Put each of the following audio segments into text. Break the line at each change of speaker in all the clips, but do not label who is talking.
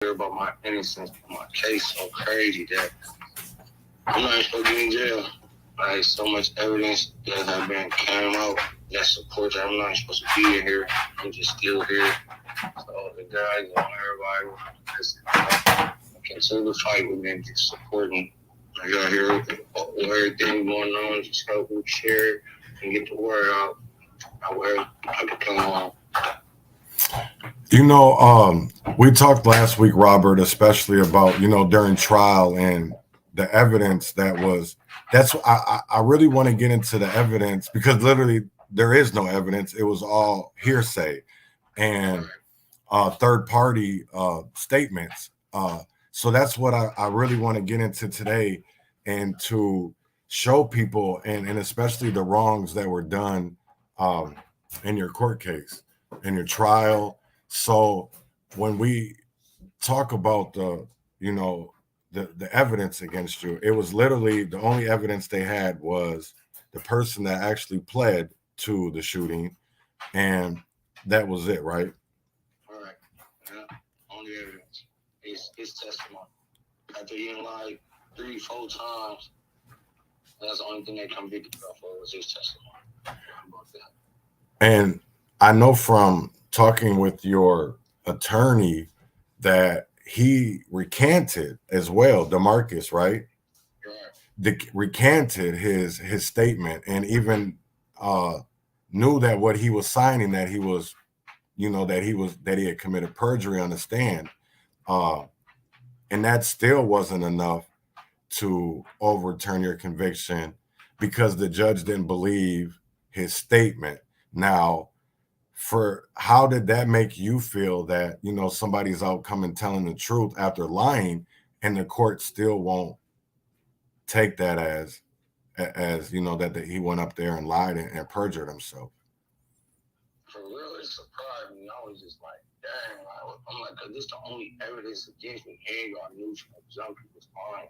hear about my innocence, my case so crazy that I'm not even supposed to be in jail. Like so much evidence that have been came out that supports that I'm not even supposed to be in here. I'm just still here. So the guys and everybody listen, continue to fight with me and just support me. I got here with everything going on, just help me share and get the word out. I can come on.
We talked last week, Robert, especially about, during trial and the evidence I really want to get into the evidence because literally there is no evidence. It was all hearsay and third party statements. So that's what I really want to get into today and to show people and especially the wrongs that were done um, in your court case, in your trial. So when we talk about the evidence against you, it was literally the only evidence they had was the person that actually pled to the shooting, and that was it, right?
All right. Yeah. Only evidence is his testimony. After he lied 3, 4 times, that's the only thing they convicted him for was his testimony. About that.
And I know from talking with your attorney that he recanted as well, DeMarcus, right? Recanted his statement and even knew that what he was signing, that he was, that he had committed perjury on the stand, and that still wasn't enough to overturn your conviction because the judge didn't believe his statement. Now, for how did that make you feel that somebody's out coming telling the truth after lying, and the court still won't take that as that he went up there and lied and perjured himself?
For real, it surprised me. I was just like, dang, I'm like, cause this the only evidence against me, and y'all knew from the jump he was lying.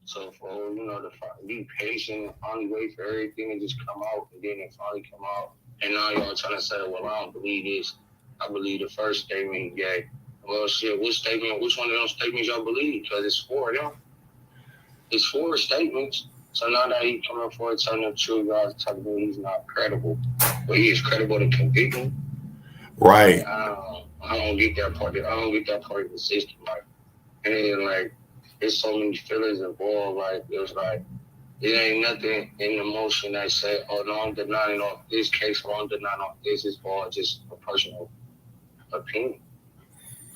So for to be patient and finally wait for everything to just come out, and then it finally come out, and now y'all trying to say, well, I don't believe this. I believe the first statement he gave. Well, shit, which one of those statements y'all believe? Because it's 4 of them. It's 4 statements. So now that he coming forward telling the truth, y'all telling me he's not credible, but he is credible to convict him.
Right.
I don't get that part. I don't get that part of the system. Like, and then like, there's so many feelings involved. Like, there's like, it ain't nothing in the motion that say, oh no, I'm denying off this case, or I'm denying off this. It's all just a personal opinion.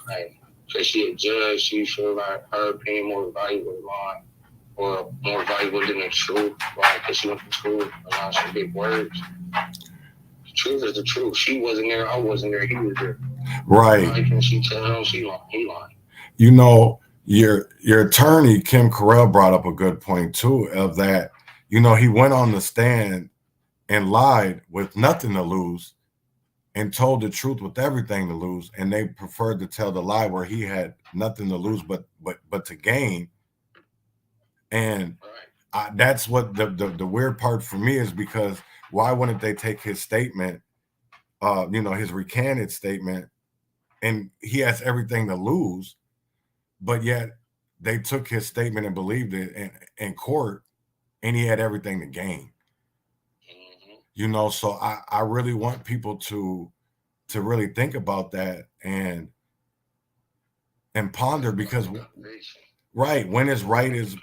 Like, cause she a judge, she feel like her opinion more valuable than mine, or more valuable than the truth. Right? Cause she wants the truth, and some big words. The truth is the truth. She wasn't there. I wasn't there. He was there.
Right.
Why can she tell him she lying? He lying.
Your attorney Kim Carell brought up a good point too, of that he went on the stand and lied with nothing to lose and told the truth with everything to lose, and they preferred to tell the lie where he had nothing to lose but to gain. And that's what the weird part for me is, because why wouldn't they take his statement, his recanted statement, and he has everything to lose, but yet they took his statement and believed it in court, and he had everything to gain. So I really want people to really think about that and ponder, because right, when is right is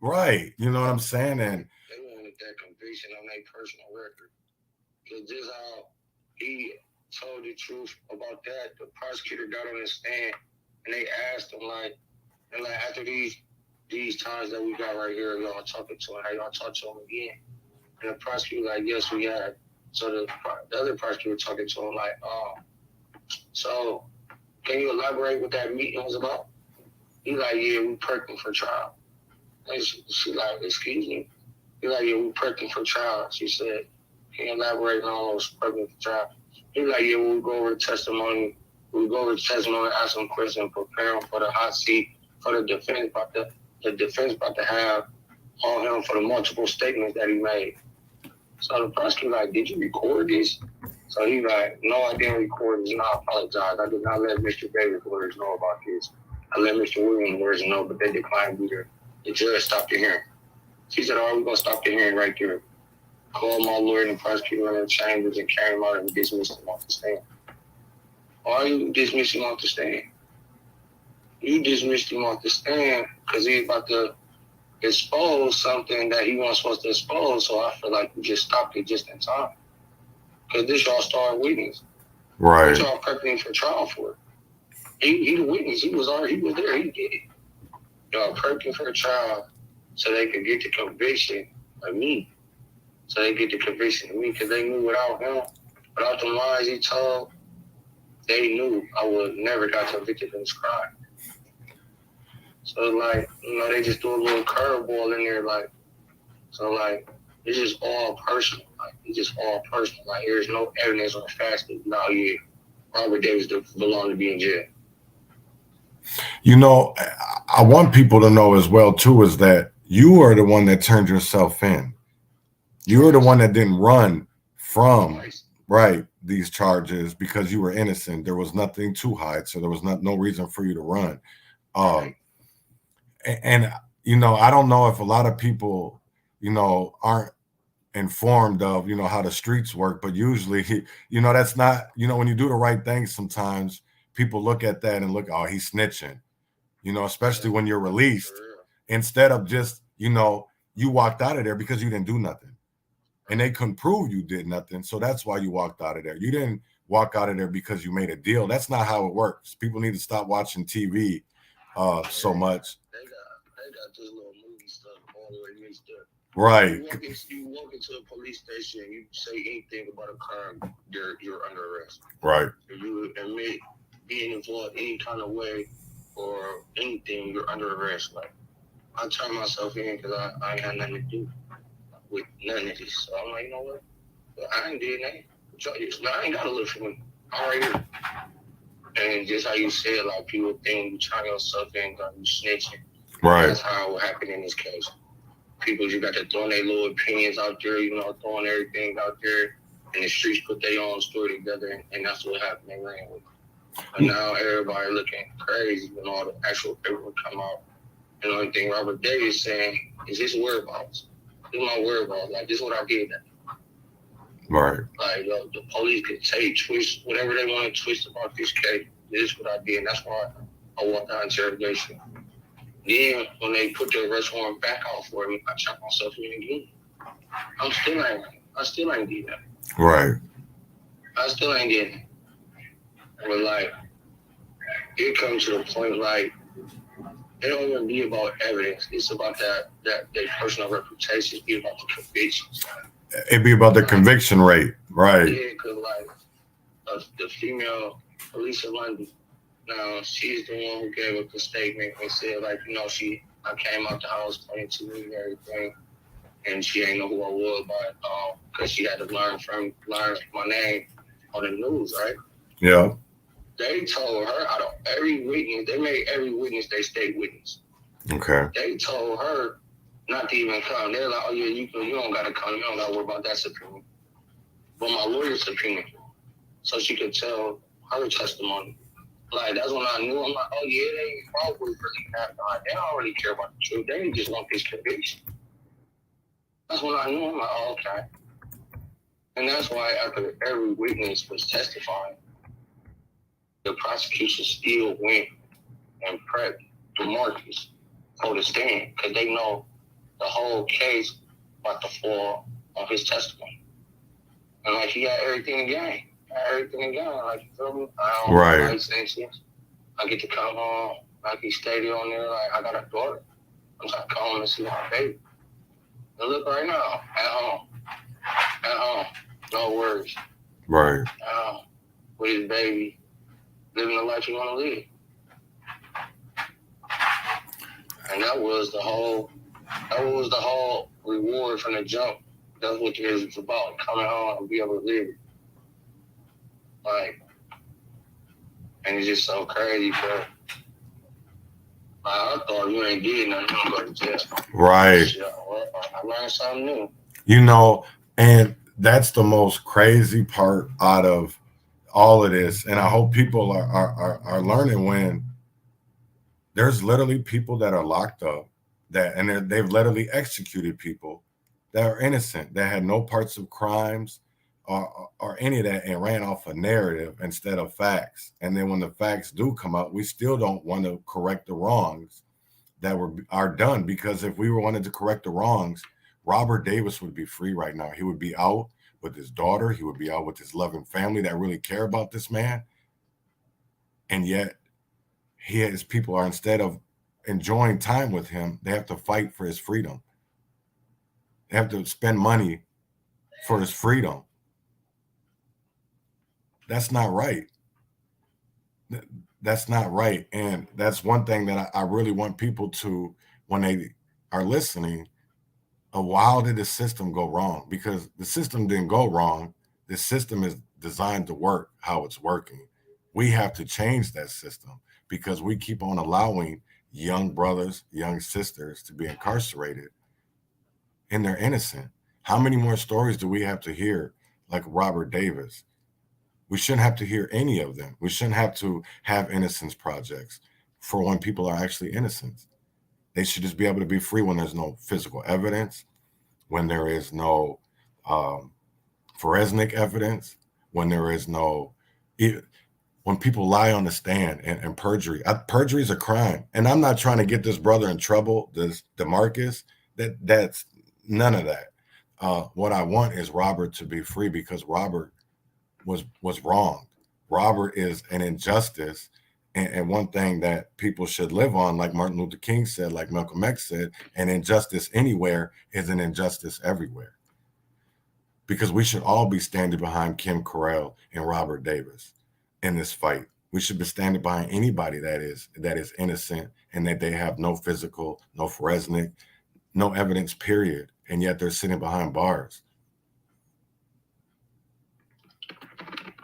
right. You know what I'm saying? And
they wanted that conviction on their personal record. Because just how he told the truth about that, the prosecutor got on his stand and they asked him and after these times that we got right here, y'all talking to him, how y'all talk to him again? And the prosecutor yes, we had. So the other prosecutor talking to him so can you elaborate what that meeting was about? He yeah, we perking for trial. And she excuse me? He yeah, we perking for trial. She said, can you elaborate on those perking for trial? He yeah, we'll go over the testimony. We'll go over the testimony, ask some questions, prepare him for the hot seat for the defense about to have on him for the multiple statements that he made. So the prosecutor did you record this? So he no, I didn't record this. No, I apologize. I did not let Mr. Davis lawyers know about this. I let Mr. Williams lawyers know, but they declined to be there. The judge stopped the hearing. She said, "All right, we're gonna stop the hearing right there." Called my lawyer and the prosecutor in the chambers and came out and dismissed him off the stand. Why are you dismissing him off the stand? You dismissed him off the stand because he's about to expose something that he wasn't supposed to expose. So I feel like you just stopped it just in time. Because this y'all star witness.
Right.
What y'all prepping for trial for? He the witness. He was there. He did it. Y'all prepping for a trial so they could get the conviction of me. So they get the conviction of me because they knew without him, without the lies he told, they knew I would never got convicted of this crime. So like, they just do a little curveball in there, like, so like, it's just all personal. Like, it's just all personal. Like, there's no evidence or facts that now Robert Davis belong to be in jail.
I want people to know as well too is that you are the one that turned yourself in. You were the one that didn't run from these charges because you were innocent. There was nothing to hide, so there was no reason for you to run. And I don't know if a lot of people, aren't informed of, how the streets work, but usually, that's not, when you do the right thing, sometimes people look at that and look, oh, he's snitching, especially when you're released, instead of just, you walked out of there because you didn't do nothing and they couldn't prove you did nothing. So that's why you walked out of there. You didn't walk out of there because you made a deal. That's not how it works. People need to stop watching TV so much.
They got this little movie stuff all the way mixed up.
Right.
You walk into a police station and you say anything about a crime, you're under arrest.
Right.
If you admit being involved any kind of way or anything, you're under arrest. Like, I turn myself in because I ain't had nothing to do with none of this. So I'm like, you know what? Well, I ain't did nothing. I ain't got to look for me. I'm right here. And just how you said, like, people think you turn yourself in, you snitching.
Right.
That's how it would happen in this case. People just got to throw their little opinions out there, throwing everything out there, and the streets put their own story together, and that's what happened. They ran with it. But now everybody looking crazy when all the actual paperwork come out. And the only thing Robert Davis saying is his whereabouts. This is my whereabouts. Like, this is what I did.
Right.
Like, the police could twist, whatever they want to twist about this case. This is what I did. And that's why I walked out interrogation. Then, when they put the arrest warrant back out for me, I chopped myself in again. I still ain't did that.
Right.
I still ain't did it. But, like, it comes to the point, like, it don't even be about evidence. It's about that their personal reputation. It's be about the convictions.
It'd be about the conviction rate. Right.
Yeah, because, like, the female Alicia Lundy, now, she's the one who gave up the statement and said, like, I came out the house playing to me and everything, and she ain't know who I was, but because she had to learn my name on the news, right?
Yeah.
They told her out of every witness, they made every witness they state witness.
Okay.
They told her not to even come. They're like, oh yeah, you don't gotta come, you don't gotta worry about that subpoena. But my lawyer subpoenaed her, so she could tell her testimony. Like, that's when I knew. I'm like, oh yeah, they probably really have not. They don't really care about the truth. They just want this conviction. That's when I knew. I'm like, oh, okay. And that's why after every witness was testifying, the prosecution still went and prepped DeMarcus for the stand because they know the whole case about to fall on his testimony. And like, he had everything in game. Like, you feel me? I don't
right.
Licenses. I get to come home. Like, he stayed on there. Like, I got a daughter. I'm trying to come home and see my baby. And look right now, at home, no worries.
Right.
With his baby, living the life you want to live. And that was the whole reward from the jump. That's what it was about, coming home and be able to live it. Like, and it's just so crazy, bro. Like, I thought you ain't did nothing, you don't go to jail.
Right.
Well, I learned something new.
And that's the most crazy part out of all of this. And I hope people are learning when There's literally people that are locked up and they've literally executed people that are innocent, that had no parts of crimes or any of that, and ran off a narrative instead of facts. And then when the facts do come out, we still don't want to correct the wrongs that are done, because if we wanted to correct the wrongs, Robert Davis would be free right now. He would be out with his daughter. He would be out with his loving family that really care about this man. And yet his people are, instead of enjoying time with him, they have to fight for his freedom. They have to spend money for his freedom. That's not right. That's not right. And that's one thing that I really want people to, when they are listening, how did the system go wrong? Because the system didn't go wrong. The system is designed to work how it's working. We have to change that system, because we keep on allowing young brothers, young sisters to be incarcerated, and they're innocent. How many more stories do we have to hear like Robert Davis? We shouldn't have to hear any of them. We shouldn't have to have innocence projects for when people are actually innocent. They should just be able to be free when there's no physical evidence, when there is no forensic evidence, when there is no, when people lie on the stand and perjury. Perjury is a crime. And I'm not trying to get this brother in trouble, this DeMarcus. That's none of that. What I want is Robert to be free, because Robert was wrong. Robert is an injustice. And one thing that people should live on, like Martin Luther King said, like Malcolm X said, an injustice anywhere is an injustice everywhere. Because we should all be standing behind Kim Correll and Robert Davis in this fight. We should be standing behind anybody that is innocent and that they have no physical, no forensic, no evidence, period. And yet they're sitting behind bars.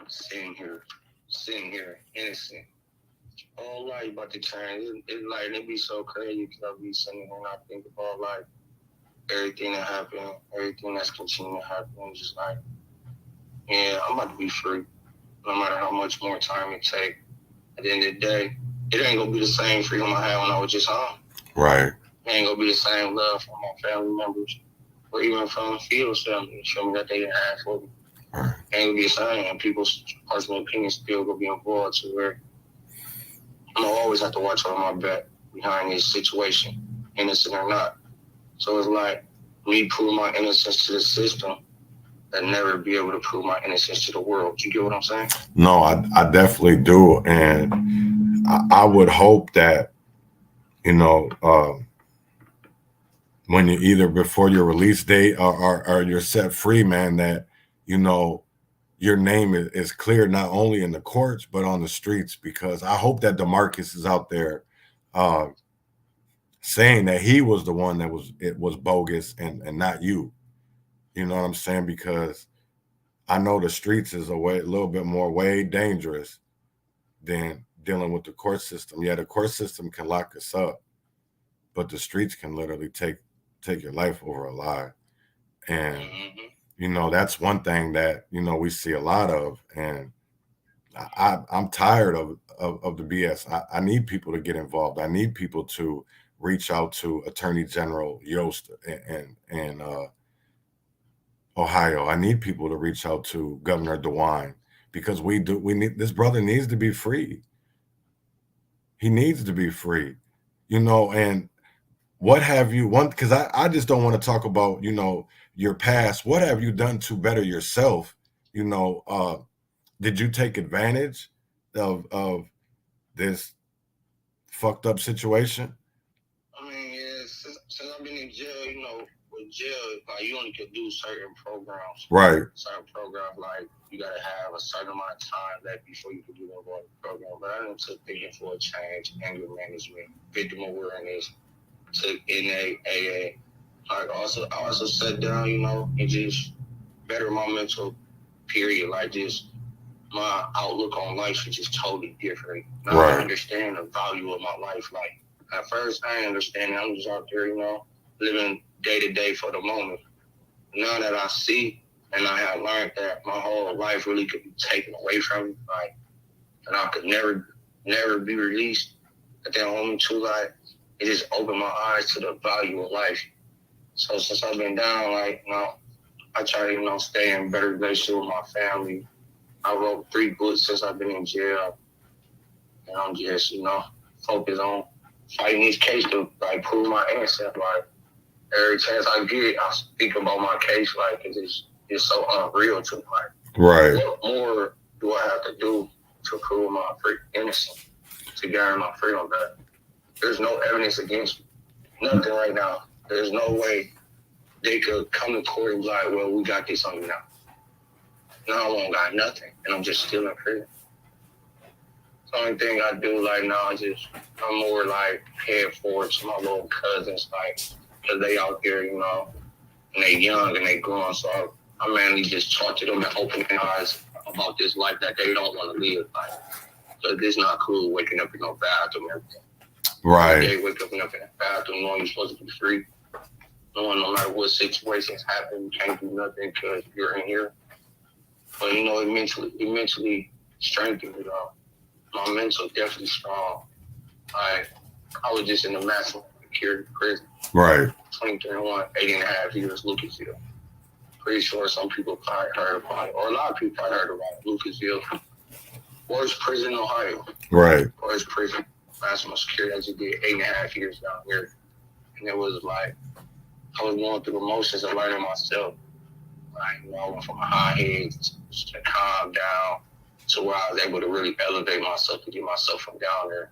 Sitting here, innocent. All life about to change. It's like, it be so crazy, because I be sitting here and I think about like everything that happened, everything that's continuing to happen. Just like, yeah, I'm about to be free, no matter how much more time it take. At the end of the day, it ain't gonna be the same freedom I had when I was just home.
Right.
It ain't gonna be the same love from my family members, or even from Field's family, show me that they didn't have for me.
Right.
It ain't gonna be the same, and people's personal opinions still gonna be involved to where I'm gonna always have to watch on my back behind this situation, innocent or not. So it's like me prove my innocence to the system and never be able to prove my innocence to the world. You get what I'm saying?
No, I definitely do. And I would hope that, when you either before your release date or you're set free, man, that, your name is clear, not only in the courts, but on the streets, because I hope that DeMarcus is out there saying that he was the one that was bogus and not you. You know what I'm saying? Because I know the streets is a little bit more way dangerous than dealing with the court system. Yeah, the court system can lock us up, but the streets can literally take your life over a lie. And that's one thing that we see a lot of. And I'm tired of the BS. I need people to get involved. I need people to reach out to Attorney General Yost and Ohio. I need people to reach out to Governor DeWine, because we need, this brother needs to be free. He needs to be free, and what have you because I just don't want to talk about, your past. What have you done to better yourself? Did you take advantage of this fucked up situation?
I mean, yeah, since I've been in jail, with jail, like, you only could do certain programs.
Right.
Certain programs, like, you gotta have a certain amount of time left before you can do the program. But I done took Thinking for a Change, anger management, victim awareness, took NAAA. I also sat down, and just better my mental period. Like, just my outlook on life is just totally different. Now
Right.
I understand the value of my life. Like, at first, I didn't understand it. I'm just out there, living day to day for the moment. Now that I see and I have learned that my whole life really could be taken away from me, like, and I could never be released, that they hold me to, like, it just opened my eyes to the value of life. So since I've been down, like, I try to, stay in better relationship with my family. I wrote 3 books since I've been in jail. And I'm just, focused on fighting this case to, like, prove my innocence. Like, every chance I get, I speak about my case, like, it's so unreal to me. Like,
right.
What more do I have to do to prove my innocence, to gain my freedom back? There's no evidence against me. Nothing right now. There's no way they could come to court and be like, well, we got this on you now. Now I won't got nothing, and I'm just still in prison. The only thing I do like now is I'm more like head forward to my little cousins, like, because they out there, and they young and they growing, so I mainly just talk to them and open their eyes about this life that they don't want to live. Like, so it's not cool waking up in no bathroom and everything.
Right.
They wake up in the bathroom knowing you're supposed to be free. Knowing no matter what situations happen, you can't do nothing because you're in here. But it mentally strengthened me though. My mental definitely strong. I was just in the maximum security prison.
Right.
2021, 8.5 years, Lucasville. Pretty sure some people probably heard about it, or a lot of people probably heard about it. Lucasville, worst prison in Ohio.
Right.
Worst prison, maximum security. I just did 8.5 years down here, and it was like I was going through the motions of learning myself. Like, I went from a high head to calm down to where I was able to really elevate myself to get myself from down there.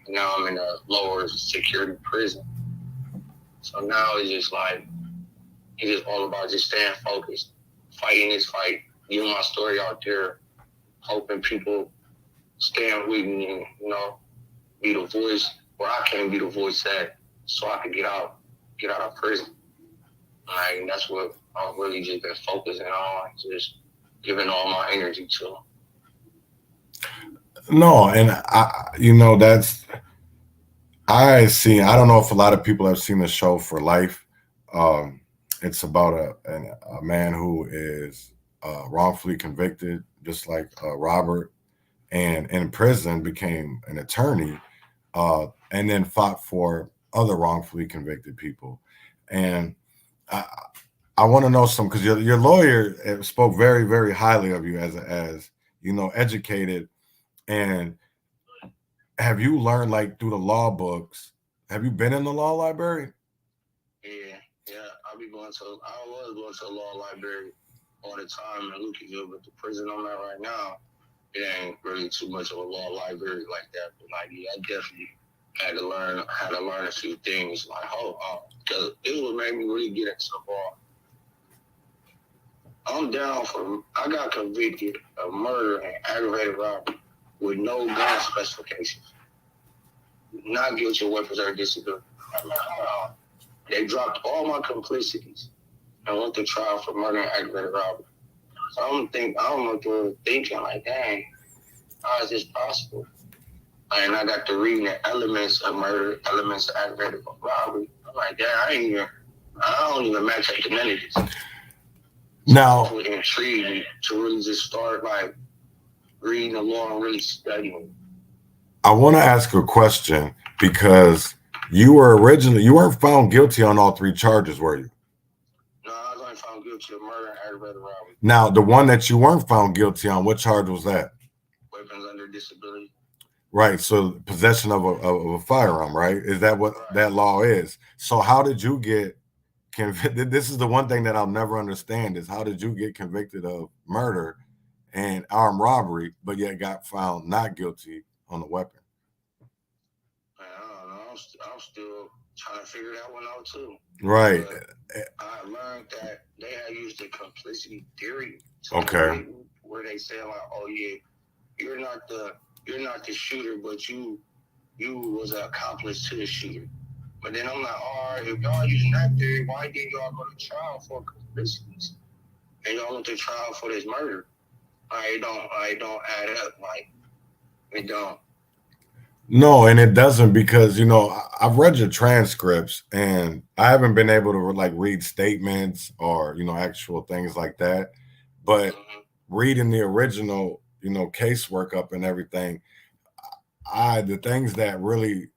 And now I'm in a lower security prison. So now it's just all about just staying focused, fighting this fight, getting my story out there, hoping people stand with me and, be the voice where I can be the voice that, so I can get out of prison. Like, that's what I've really just been focusing on, just giving all my energy to.
No, and I don't know if a lot of people have seen the show For Life. It's about a man who is wrongfully convicted, just like Robert, and in prison became an attorney, and then fought for other wrongfully convicted people. And I want to know because your lawyer spoke very, very highly of you as educated. And have you learned, like, through the law books? Have you been in the law library?
Yeah. I was going to the law library all the time in Lucasville, but the prison I'm at right now, it ain't really too much of a law library like that. But like, yeah, I definitely had to learn a few things. Like, because it would make me really get into the law. I got convicted of murder and aggravated robbery with no gun specifications. Not guilty of weapons or disability. They dropped all my complicities and went to trial for murder and aggravated robbery. So I don't know if they were thinking like, dang, how is this possible? And I got to reading the elements of murder, elements of aggravated robbery. I'm like, dang, I don't even match up to none of this.
Now,
it would intrigue me to really just start like reading the law and really studying.
I want to ask a question because you weren't found guilty on all 3 charges, were you?
No, I was only found guilty of murder and aggravated robbery.
Now, the one that you weren't found guilty on, what charge was that?
Weapons under disability.
Right. So possession of a firearm, right? Is that what that law is? So how did you get convicted? This is the one thing that I'll never understand is how did you get convicted of murder and armed robbery, but yet got found not guilty on the weapon?
Man, I don't know. I'm still trying to figure that one out too.
Right.
But I learned that they had used the complicity theory.
Okay.
Where they say like, oh yeah, you're not the shooter, but you was an accomplice to the shooter. But then I'm like, all right, if y'all using that theory, why didn't y'all go to trial for complicities? And y'all went to trial for this murder? I don't add up. Like, it don't.
No, and it doesn't because I've read your transcripts and I haven't been able to like read statements or actual things like that. But reading the original casework up and everything, the things that really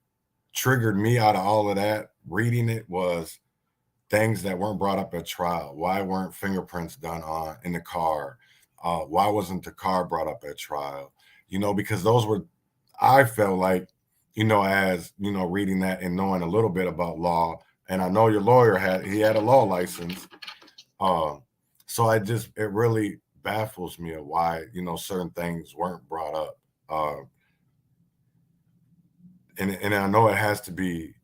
triggered me out of all of that, reading it, was things that weren't brought up at trial. Why weren't fingerprints done on in the car? Why wasn't the car brought up at trial? Because those were, I felt like, as reading that and knowing a little bit about law, and I know your lawyer had a law license. So it really baffles me of why certain things weren't brought up. And I know it has to be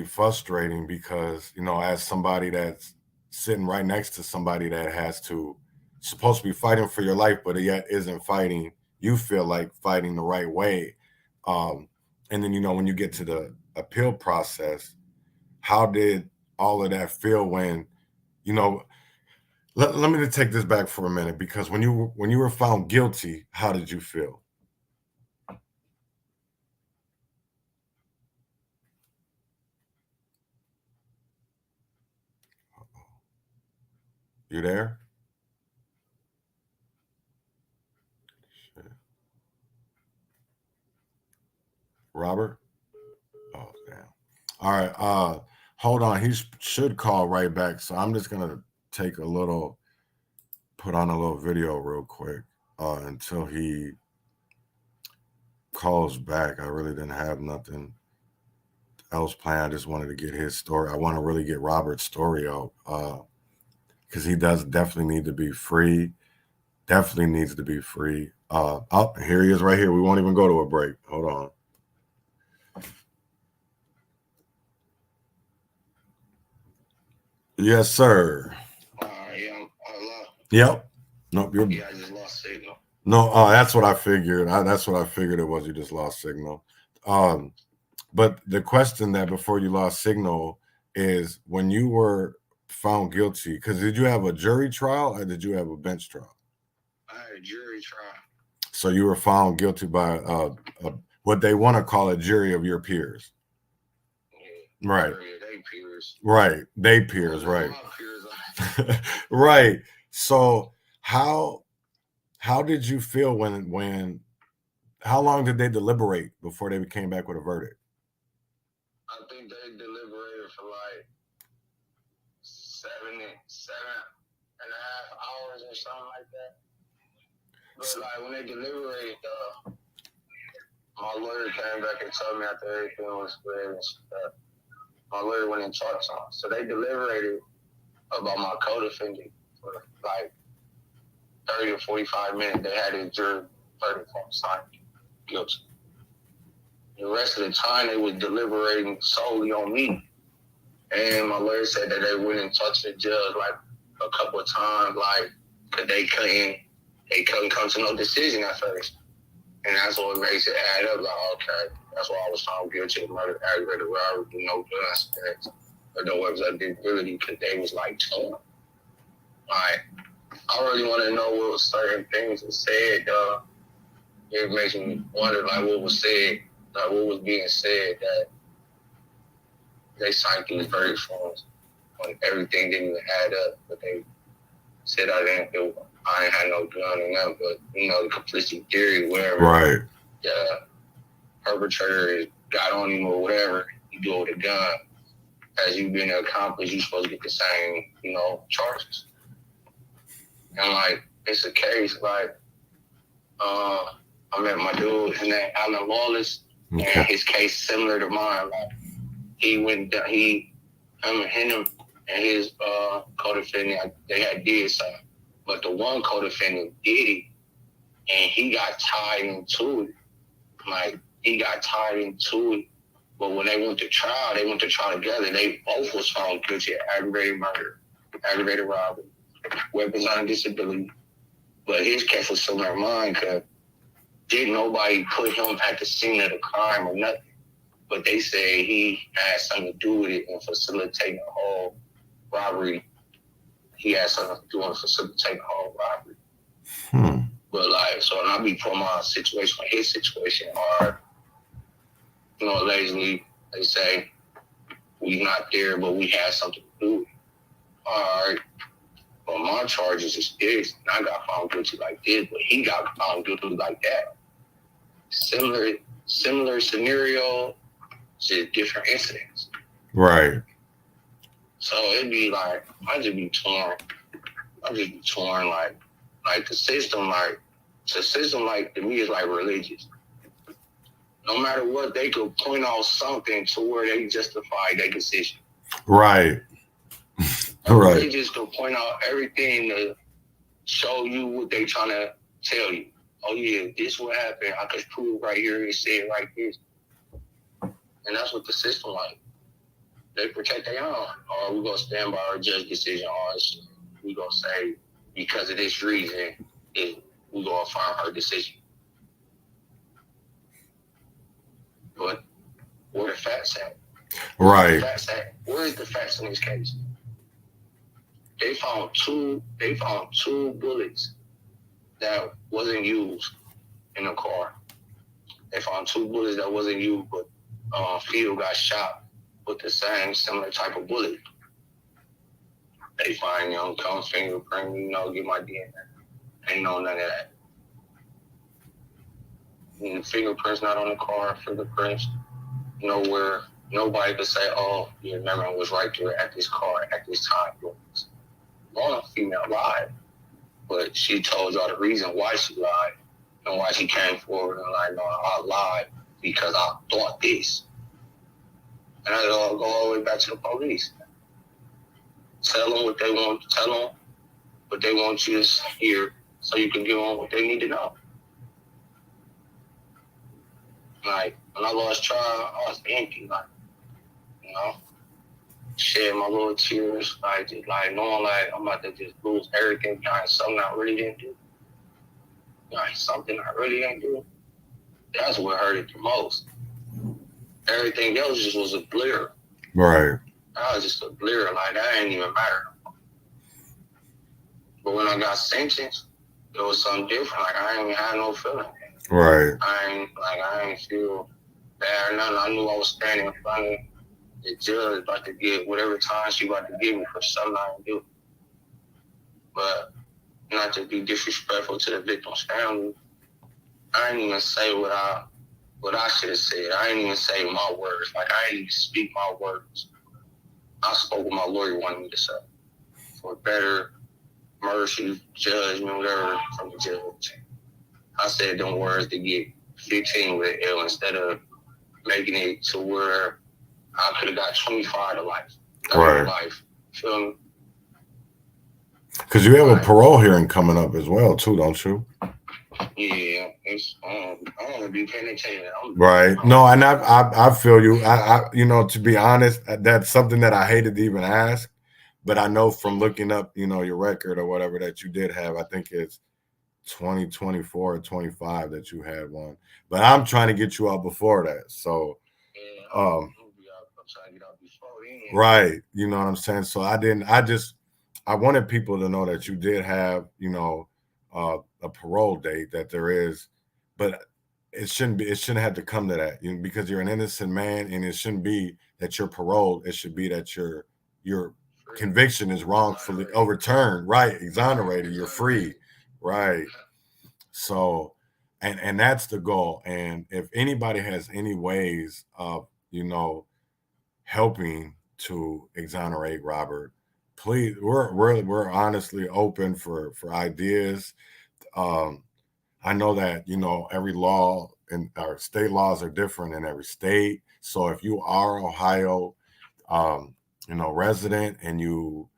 frustrating because as somebody that's sitting right next to somebody that has to supposed to be fighting for your life, but yet isn't fighting. You feel like fighting the right way, and then when you get to the appeal process, how did all of that feel when Let me take this back for a minute, because when you were found guilty, how did you feel? You there? Shit. Robert? Oh, damn. All right. Hold on. He should call right back. So I'm just gonna put on a little video real quick until he calls back. I really didn't have nothing else planned. I just wanted to get his story. I want to really get Robert's story out because he does definitely need to be free. Definitely needs to be free. Oh, here he is right here. We won't even go to a break. Hold on. Yes, sir.
Yeah, hello.
Yep. Nope.
Yeah, I just lost signal.
No, that's what I figured. That's what I figured it was. You just lost signal. But the question that before you lost signal is when you were found guilty, because did you have a jury trial or did you have a bench trial?
I had a jury trial.
So you were found guilty by what they want to call a jury of your peers.
Yeah,
right.
They peers.
Right. They peers. Right. Peers. Right. So how did you feel when how long did they deliberate before they came back with a verdict?
I think they deliberated for like 7.5 hours or something like that. But like when they deliberated, my lawyer came back and told me after everything was read and stuff. My lawyer went and talked to them. So they deliberated about my co-defendant for like 30 or 45 minutes. They had a jury verdict form signed guilty. The rest of the time they was deliberating solely on me. And my lawyer said that they went and talked to the judge like a couple of times, like, cause they couldn't come to no decision at first. And that's what makes it add up. Like, okay, that's why I was found guilty of murder, aggravated robbery, no gun aspects, or no weapons of ability, because they was like torn. Like, I really want to know what certain things were said. It makes me wonder, like, what was said, like, what was being said that they signed these verdict forms when everything didn't even add up. But they said I ain't had no gun or nothing, but the complicity theory, wherever the perpetrator got on him or whatever, you do it with a gun. As you being an accomplice, you're supposed to get the same, charges. And like it's a case like I met my dude, his name Alan Wallace, and his case similar to mine. Like him and his co-defendant, they had did something. But the one co-defendant did it, and he got tied into it. Like, he got tied into it. But when they went to trial together. They both was found guilty of aggravated murder, aggravated robbery, weapons on disability. But his case was similar to mine because didn't nobody put him at the scene of the crime or nothing. But they say he had something to do with it and facilitating the whole robbery. He had something to do with facilitating the whole robbery. But like, so when I be putting my situation on his situation, or allegedly they say we not there, but we had something to do with it. All right. But my charges is this, and I got found guilty like this, but he got found guilty like that. Similar similar scenario, just different incidents.
Right.
So it'd be like I just be torn. Like the system, like to me is like religious. No matter what, they could point out something to where they justify their decision.
Right. Right.
They just could point out everything to show you what they trying to tell you. Oh yeah, this what happened. I could prove right here. It said like this, and that's what the system like. They protect their own. Or we gonna stand by our judge decision. Or we gonna say because of this reason, we gonna find her decision. But where the facts at?
Right.
Where is the facts in this case? They found two bullets that wasn't used in the car. They found 2 bullets that wasn't used, but Field got shot with the same similar type of bullet. They find come fingerprint, get my DNA. Ain't no none of that. And the fingerprints not on the car, fingerprints nowhere. Nobody could say, oh, your memory was right there at this car at this time. One female lied, but she told y'all the reason why she lied and why she came forward and like, no, I lied because I thought this. And I go all the way back to the police. Tell them what they want. Tell them what they want you to hear so you can give them what they need to know. Like, when I lost trial, I was empty, like, shed my little tears, just knowing I'm about to just lose everything behind something I really didn't do. Something I really didn't do. That's what hurt it the most. Everything else just was a blur.
Right.
That was just a blur. That ain't even matter. But when I got sentenced, it was something different. I ain't even had no feeling.
Right.
I ain't feel bad or nothing. I knew I was standing in front of the judge about to get whatever time she about to give me for something I didn't do. But not to be disrespectful to the victim's family, I didn't even say what I should have said. I didn't even say my words. I didn't even speak my words. I spoke what my lawyer wanted me to say. For better mercy, judgment, whatever, from the judge. I said them words to get 15 with L instead of making it to where I could have got 25 to life.
Right.
Life. Feel me?
Because you have a parole hearing coming up as well, too, don't you?
Yeah, it's I don't want to be paying attention.
Right. No, and I feel you. I to be honest, that's something that I hated to even ask, but I know from looking up, your record or whatever that you did have, I think it's 2024 or 25 that you had one. But I'm trying to get you out before that. So right, you know what I'm saying? So I wanted people to know that you did have, a parole date that there is, but it shouldn't have to come to that, because you're an innocent man, and it shouldn't be that you're paroled. It should be that your conviction is wrongfully overturned, right? Exonerated, you're free, right? So, and that's the goal. And if anybody has any ways of, helping to exonerate Robert, please, we're honestly open for ideas. I know that, every law and our state laws are different in every state. So if you are Ohio, resident, and you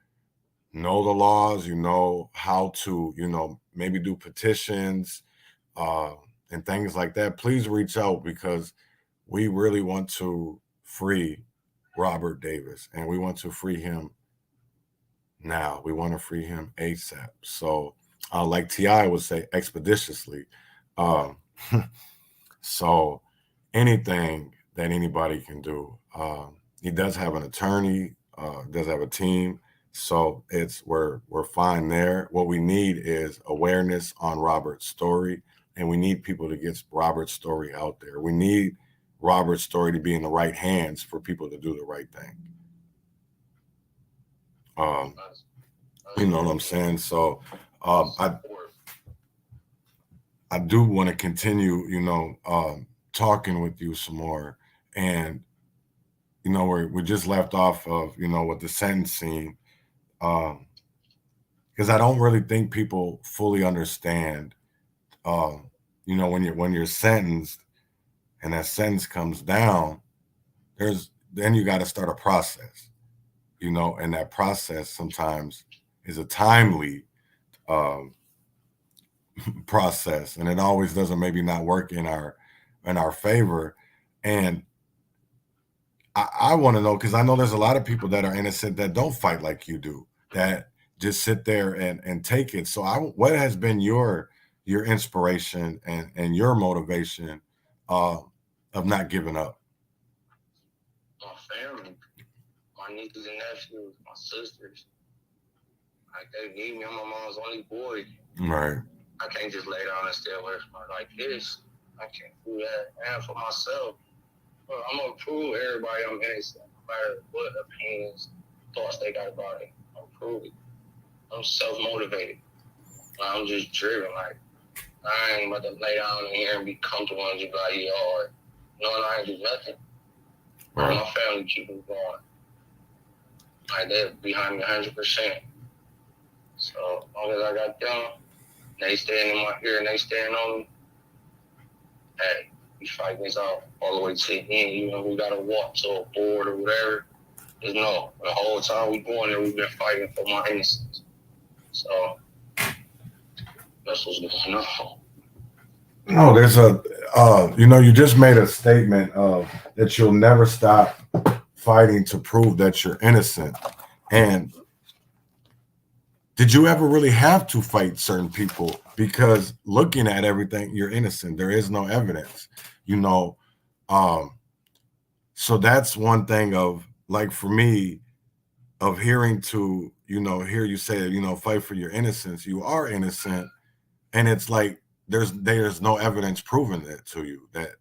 know the laws, you know how to, maybe do petitions and things like that, please reach out, because we really want to free Robert Davis, and we want to free him now. We want to free him ASAP. So like T.I. would say, expeditiously. So anything that anybody can do. He does have an attorney, does have a team. So we're fine there. What we need is awareness on Robert's story, and we need people to get Robert's story out there. We need Robert's story to be in the right hands for people to do the right thing. You know what I'm saying? So I do want to continue, talking with you some more, and you know, we just left off of, you know, with the sentencing, because I don't really think people fully understand, you know, when you're sentenced and that sentence comes down, then you got to start a process, you know, and that process sometimes is a timely um, process, and it always doesn't maybe not work in our favor. And I want to know, because I know there's a lot of people that are innocent that don't fight like you do, that just sit there and take it. So what has been your inspiration and your motivation uh, of not giving up?
My family, my nieces and nephews, my sisters. Like, they need me. I'm my mom's only boy.
Right.
I can't just lay down and stay away from her like this. I can't do that. And for myself, I'm gonna prove everybody I'm innocent, no matter what opinions, thoughts they got about it. I'm prove it. I'm self-motivated. I'm just driven. Like, I ain't about to lay down in here and be comfortable and just be like, yo, no, I ain't do nothing.
Right.
My family keep me going. Like, they're behind me 100%. So as long as I got them, they staying in my ear and they staying on me, hey, we fight this out all the way to the end. Even if we gotta walk to a board or whatever, just know the whole time we going there, we've been fighting for my innocence. So that's what's going on.
No, there's you know, you just made a statement of that you'll never stop fighting to prove that you're innocent. And did you ever really have to fight certain people? Because looking at everything, you're innocent. There is no evidence, you know. So that's one thing of, like, for me, of hearing to, you know, hear you say, you know, fight for your innocence. You are innocent, and it's like there's no evidence proving that to you that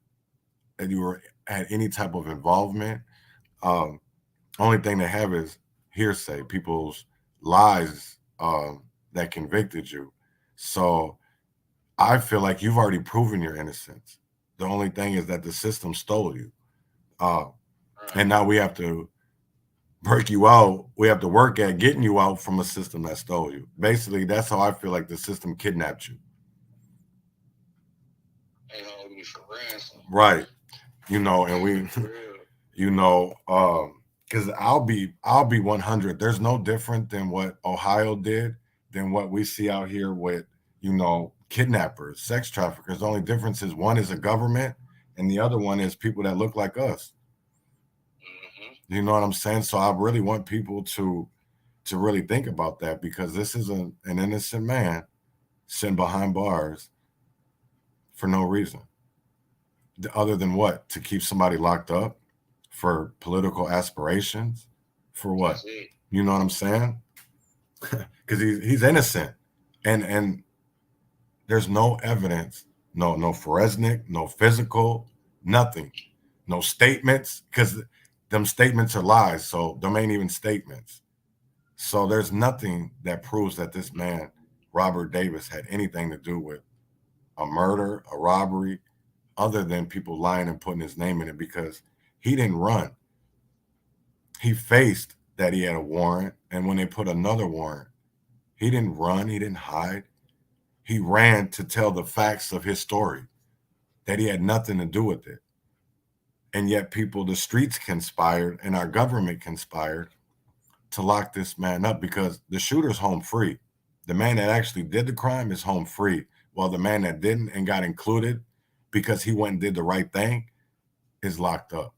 you were had any type of involvement. Um, Only thing they have is hearsay, people's lies that convicted you. So I feel like you've already proven your innocence. The only thing is that the system stole you. And now we have to break you out. We have to work at getting you out from a system that stole you. Basically, that's how I feel like the system kidnapped you.
They hold me for ransom.
Right. You know, and we, you know, because I'll be 100. There's no different than what Ohio did than what we see out here with, you know, kidnappers, sex traffickers. The only difference is one is a government and the other one is people that look like us. You know what I'm saying? So I really want people to really think about that, because this is an innocent man sitting behind bars for no reason. Other than what? To keep somebody locked up for political aspirations? For what? You know what I'm saying? Because he's innocent, and there's no evidence, no forensic, no physical, nothing, no statements, because them statements are lies. So them ain't even statements. So there's nothing that proves that this man, Robert Davis, had anything to do with a murder, a robbery, other than people lying and putting his name in it, because he didn't run. He faced that he had a warrant, and when they put another warrant, he didn't run, he didn't hide. He ran to tell the facts of his story, that he had nothing to do with it. And yet people, the streets conspired and our government conspired to lock this man up, because the shooter's home free. The man that actually did the crime is home free, while the man that didn't and got included because he went and did the right thing is locked up.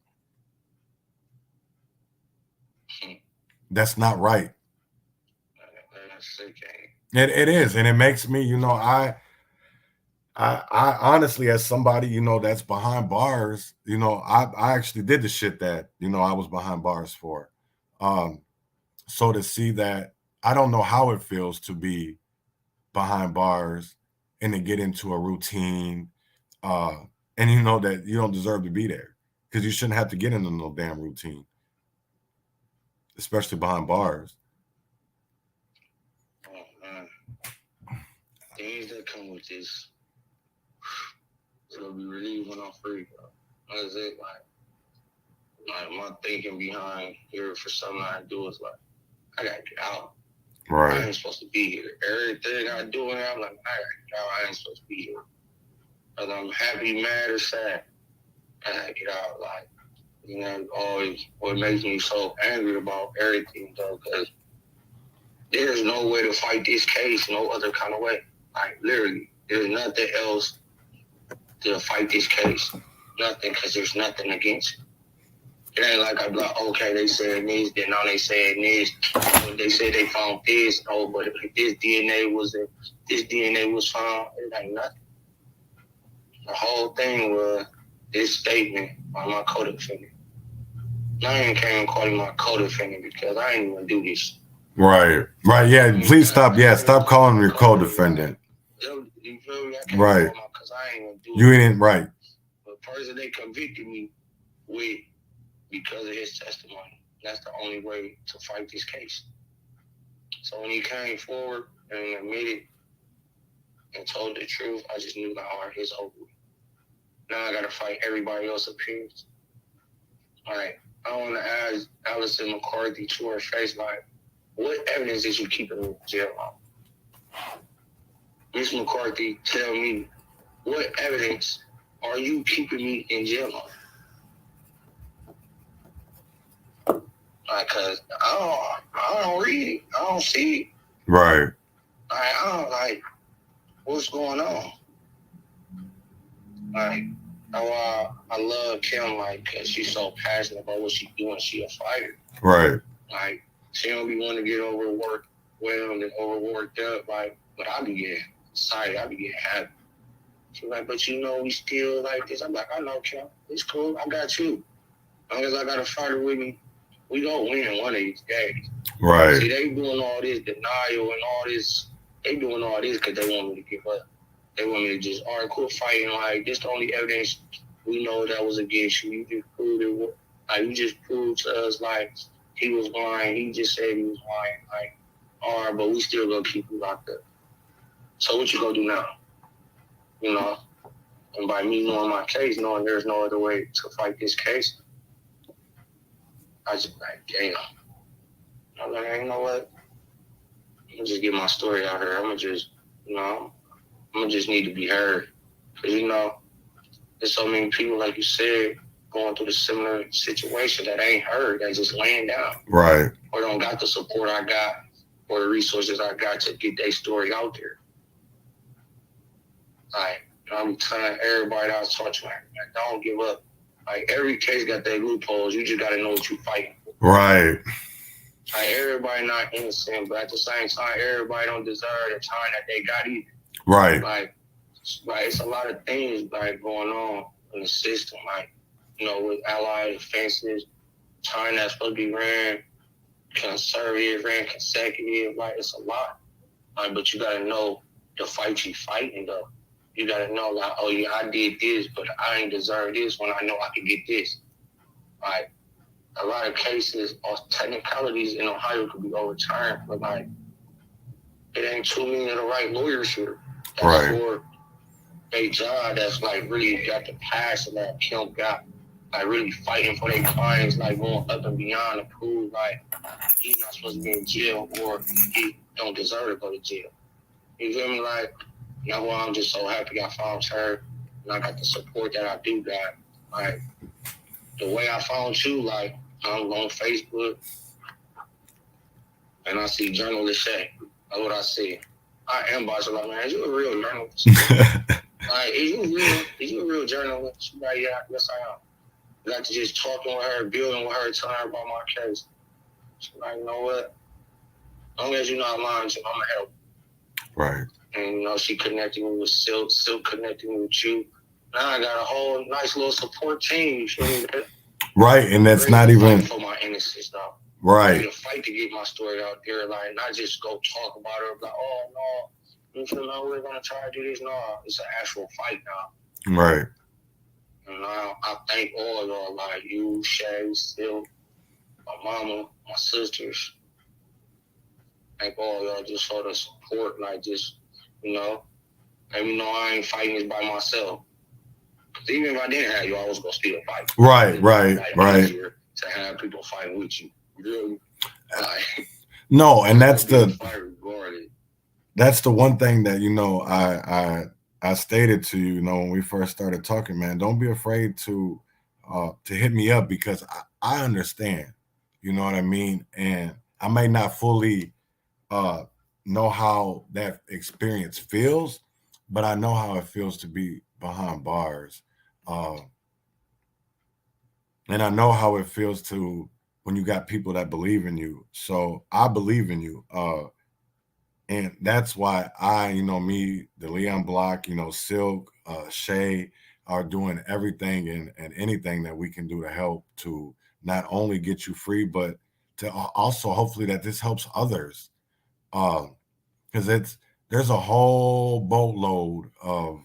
That's not right. It is, and it makes me, you know, I honestly, as somebody, you know, that's behind bars, you know, I actually did the shit that, you know, I was behind bars for. So to see that, I don't know how it feels to be behind bars and to get into a routine, and you know that you don't deserve to be there, because you shouldn't have to get into no damn routine, especially behind bars.
Oh man, things that come with this, it'll be relieved when I'm free, bro. That's it. Like my thinking behind here for something I do is like, I gotta get out.
Right.
I ain't supposed to be here. Everything I do, and I'm like, I gotta get out. I ain't supposed to be here. Whether I'm happy, mad, or sad, I gotta get out. Like, you know, always what makes me so angry about everything, though, because there's no way to fight this case no other kind of way. Like, literally, there's nothing else to fight this case. Nothing, because there's nothing against it. It ain't like I'm like, okay, they said this, then now they said this. They said they found this. Oh, but if this DNA was found, it ain't nothing. The whole thing was this statement by my co-defendant. I ain't came and called him my co-defendant because I ain't even do this.
Right. Yeah, please stop. Yeah, stop calling him your co-defendant.
You feel me? I can't
right.
Because I ain't even do
you ain't right.
The person they convicted me with because of his testimony. That's the only way to fight this case. So when he came forward and admitted and told the truth, I just knew like, all right, it's over. Now I gotta fight everybody else's appearance. Like, I want to ask Allison McCarthy to her face, like, what evidence is you keeping me in jail on? Miss McCarthy, tell me, what evidence are you keeping me in jail on? Like, cause I don't read it. I don't see it.
Right.
I don't like what's going on. Like, I love Kim, like, cause she's so passionate about what she's doing. She a fighter.
Right.
Like, she don't be wanting to get overworked, and overworked up. Like, but I be getting excited. I be getting happy. She's like, but you know, we still like this. I'm like, I know, Kim. It's cool. I got you. As long as I got a fighter with me, we gonna win one of these days.
Right.
See, they doing all this denial and all this. They doing all this because they want me to give up. They want me to just, all right, quit fighting. Like, this the only evidence we know that was against you. You just proved it. Like, you just proved to us, like, he was lying. He just said he was lying. Like, all right, but we still gonna keep you locked up. So what you gonna do now? You know? And by me knowing my case, knowing there's no other way to fight this case, I just like, damn. I'm like, you know what? I'm gonna just get my story out here. I'm gonna just, you know, I'm gonna just need to be heard. Because, you know, there's so many people, like you said, going through the similar situation that ain't heard, that just laying down.
Right.
Or don't got the support I got or the resources I got to get their story out there. Like, I'm telling everybody that I talk to, like, don't give up. Like, every case got their loopholes. You just gotta know what you're fighting for.
Right.
Like, everybody not innocent, but at the same time, everybody don't deserve the time that they got either.
Right.
Like it's a lot of things like going on in the system, like, you know, with allied offenses, time that's supposed to be ran conservative, ran consecutive. Like, it's a lot. Like, but you gotta know the fight you fighting though. You gotta know, like, oh yeah, I did this, but I ain't deserve this when I know I can get this. Like, a lot of cases or technicalities in Ohio could be overturned, but like, it ain't too many of the right lawyers here. That's
right.
For a job that's like really got the passion that Kim got, like really fighting for their clients, like going up and beyond to prove like he's not supposed to be in jail or he don't deserve to go to jail. You feel me? Like, you know, I'm just so happy I found her and I got the support that I do got. Like, the way I found you, like, I'm on Facebook and I see journalists say, that's what I see. I inbox her like, man, is you a real journalist? Like, is you a real journalist? She's like, yeah, yes I am. I got to just talking with her, building with her, telling her about my case. She's like, you know what? As long as you're not lying to me, I'm gonna help.
Right.
And, you know, she connected me with Silk connected me with you. Now I got a whole nice little support team, you feel me?
Right, and that's not even
for my innocence, though.
Right.
To fight to get my story out there, like, not just go talk about her, like, oh no, you feel like we're gonna try to do this. No, it's an actual fight now.
Right.
And I thank all of y'all, like you, Shay, Silk, my mama, my sisters. Thank all of y'all just for the support, like, just, you know, and you know I ain't fighting this by myself. Even if I didn't have you, I was gonna still fight.
Right.
Easier to have people fight with you. Really?
No, and that's the one thing that I stated to you, when we first started talking, man. Don't be afraid to hit me up, because I understand, you know what I mean, and I may not fully know how that experience feels, but I know how it feels to be behind bars, and I know how it feels to when you got people that believe in you. So I believe in you. And that's why me, the Leon Block, Silk, Shay are doing everything and anything that we can do to help to not only get you free, but to also hopefully that this helps others. Because there's a whole boatload of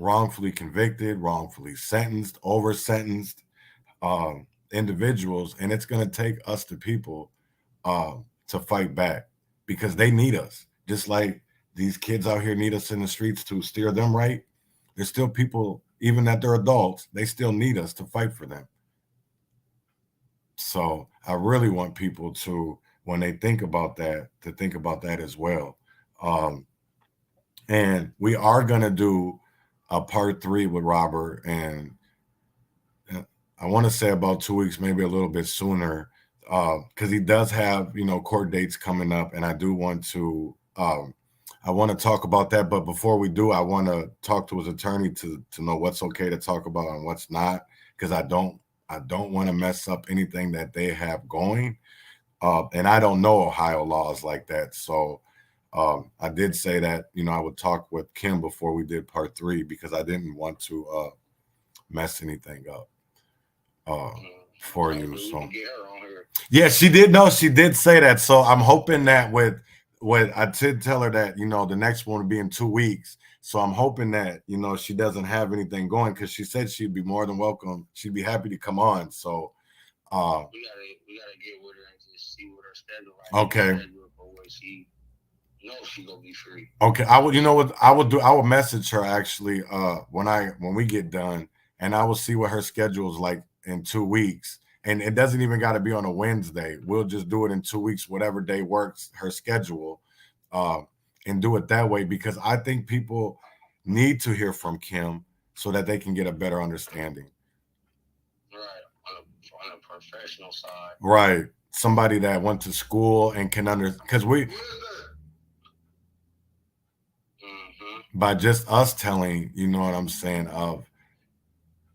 wrongfully convicted, wrongfully sentenced, over sentenced individuals, and it's going to take us, the people, to fight back, because they need us. Just like these kids out here need us in the streets to steer them right. There's still people, even that they're adults, they still need us to fight for them. So I really want people to, when they think about that, to think about that as well. And we are going to do a part 3 with Robert, and I want to say about 2 weeks, maybe a little bit sooner, because he does have, court dates coming up, and I do want to, I want to talk about that. But before we do, I want to talk to his attorney to know what's okay to talk about and what's not, because I don't want to mess up anything that they have going, and I don't know Ohio laws like that. So I did say that I would talk with Kim before we did part 3, because I didn't want to mess anything up for you. So yeah, she did say that. So I'm hoping that with I did tell her that the next one will be in 2 weeks. So I'm hoping that she doesn't have anything going, because she said she'd be more than welcome. She'd be happy to come on. So
we gotta get with her and just see what her schedule like.
Okay.
She gonna be free.
Okay, I would. You know what I would do? I will message her actually when we get done, and I will see what her schedule is like in 2 weeks. And it doesn't even got to be on a Wednesday. We'll just do it in 2 weeks, whatever day works her schedule, and do it that way, because I think people need to hear from Kim so that they can get a better understanding.
Right, on a professional side.
Right, somebody that went to school and can because we. By just us telling, you know what I'm saying,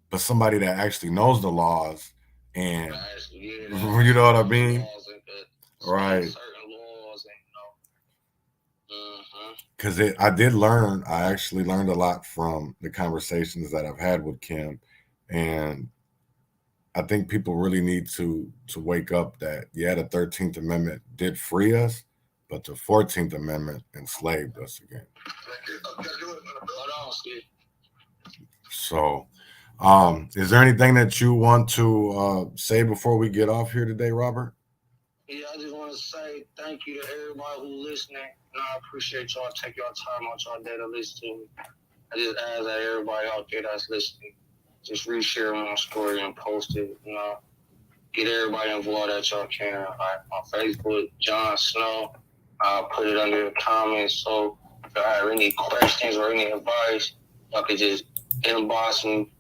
but somebody that actually knows the laws, and you know what I mean, right?
Certain laws,
because I actually learned a lot from the conversations that I've had with Kim, and I think people really need to wake up that the 13th Amendment did free us, but the 14th Amendment enslaved us again. So, is there anything that you want to say before we get off here today, Robert?
Yeah, I just want to say thank you to everybody who's listening, and I appreciate y'all taking your time out your day to listen to me. I just ask that everybody out there that's listening, just reshare my story and post it, get everybody involved that y'all can. On Facebook, John Snow, I'll put it under the comments. So if y'all have any questions or any advice, y'all can just inbox me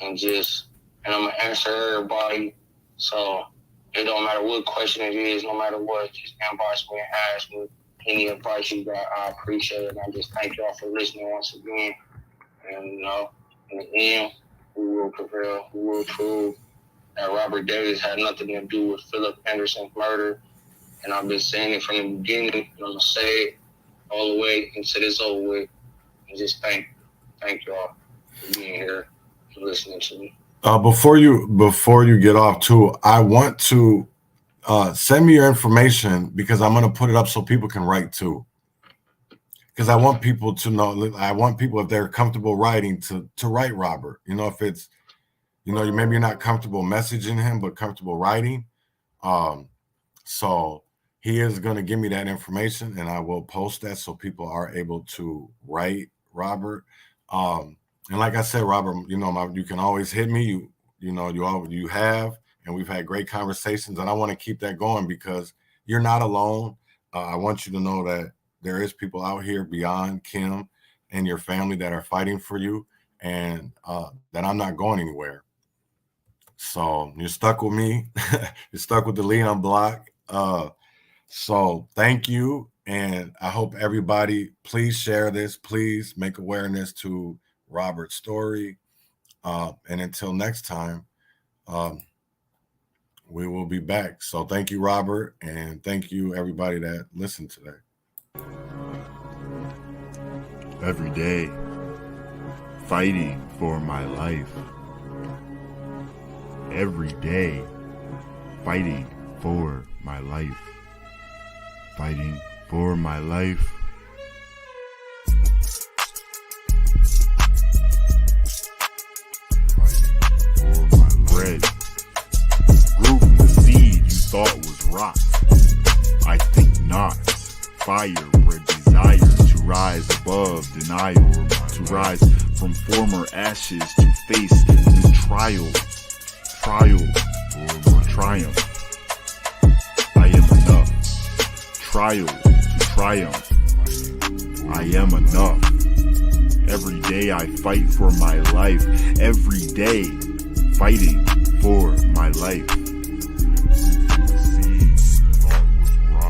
and I'm going to answer everybody. So it don't matter what question it is, no matter what, just inbox me and ask me any advice you got. I appreciate it. And I just thank y'all for listening once again. And, in the end, we will prevail. We will prove that Robert Davis had nothing to do with Philip Anderson's murder. And I've been saying it from the beginning, and I'm going to say it all the way until it's over with. And just thank y'all for being here and listening to me.
Before you get off too, I want to send me your information, because I'm going to put it up so people can write too. Because I want people to know. I want people, if they're comfortable writing, to write Robert. If it's maybe you're not comfortable messaging him, but comfortable writing. So he is going to give me that information, and I will post that so people are able to write Robert. And like I said, Robert, you know, you can always hit me. You have, and we've had great conversations, and I want to keep that going because you're not alone. I want you to know that there is people out here beyond Kim and your family that are fighting for you, and that I'm not going anywhere. So you're stuck with me. You're stuck with the Leon block. So thank you. And I hope everybody, please share this. Please make awareness to Robert's story. And until next time, we will be back. So thank you, Robert. And thank you, everybody that listened today.
Every day, fighting for my life. Every day, fighting for my life. Fighting for my life. Fighting for my bread. Grew from the seed you thought was rot. I think not. Fire bred desire to rise above denial. To rise from former ashes to face new trial. Trial or triumph. I am enough. Trial to triumph. I am enough. Every day I fight for my life. Every day fighting for my life.